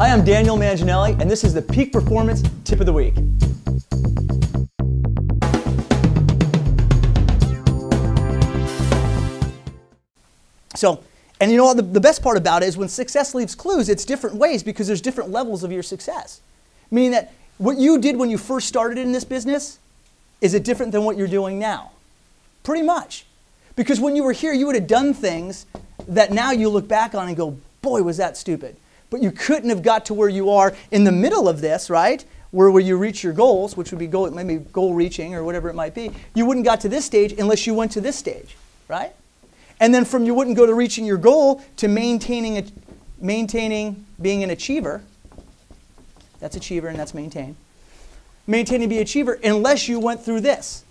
Hi, I'm Daniel Manginelli, and this is the Peak Performance Tip of the Week. And you know what, the best part about it is when success leaves clues, it's different ways because there's different levels of your success. Meaning that what you did when you first started in this business, is it different than what you're doing now? Pretty much. Because when you were here, you would have done things that now you look back on and go, boy, was that stupid. But you couldn't have got to where you are in the middle of this, right? Where you reach your goals, which would be maybe goal reaching or whatever it might be. You wouldn't got to this stage unless you went to this stage, right? And then from you wouldn't go to reaching your goal to maintaining being an achiever. That's achiever and that's maintain. Maintaining being an achiever unless you went through this.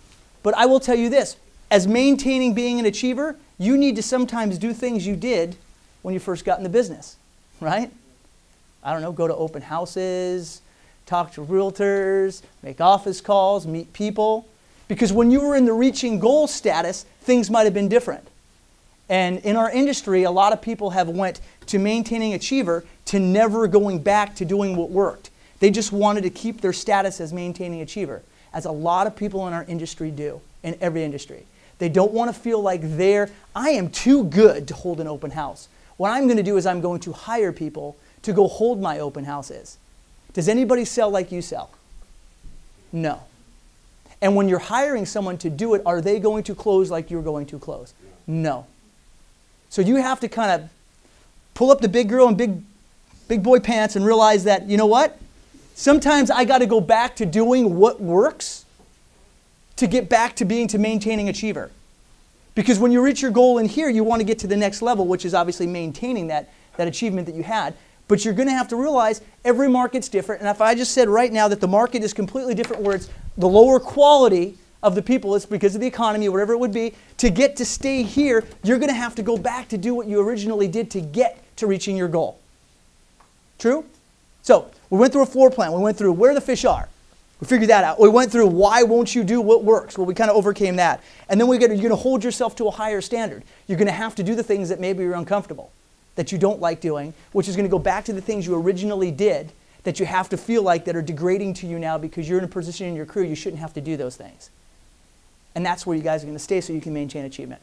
But I will tell you this, as maintaining being an achiever, you need to sometimes do things you did when you first got in the business, right? I don't know, go to open houses, talk to realtors, make office calls, meet people. Because when you were in the reaching goal status, things might have been different. And in our industry, a lot of people have went to maintaining achiever to never going back to doing what worked. They just wanted to keep their status as maintaining achiever, as a lot of people in our industry do, in every industry. They don't want to feel like I am too good to hold an open house. What I'm going to do is I'm going to hire people to go hold my open houses. Does anybody sell like you sell? No. And when you're hiring someone to do it, are they going to close like you're going to close? No. So you have to kind of pull up the big girl in big boy pants and realize that, you know what? Sometimes I got to go back to doing what works to get back to maintaining achiever. Because when you reach your goal in here, you want to get to the next level, which is obviously maintaining that achievement that you had. But you're going to have to realize every market's different. And if I just said right now that the market is completely different, where it's the lower quality of the people, it's because of the economy, whatever it would be, to stay here, you're going to have to go back to do what you originally did to get to reaching your goal. True? So we went through a floor plan. We went through where the fish are. We figured that out. We went through why won't you do what works. Well, we kind of overcame that. And then you're going to hold yourself to a higher standard. You're going to have to do the things that maybe you're uncomfortable, that you don't like doing, which is going to go back to the things you originally did that you have to feel like that are degrading to you now because you're in a position in your career you shouldn't have to do those things. And that's where you guys are going to stay so you can maintain achievement.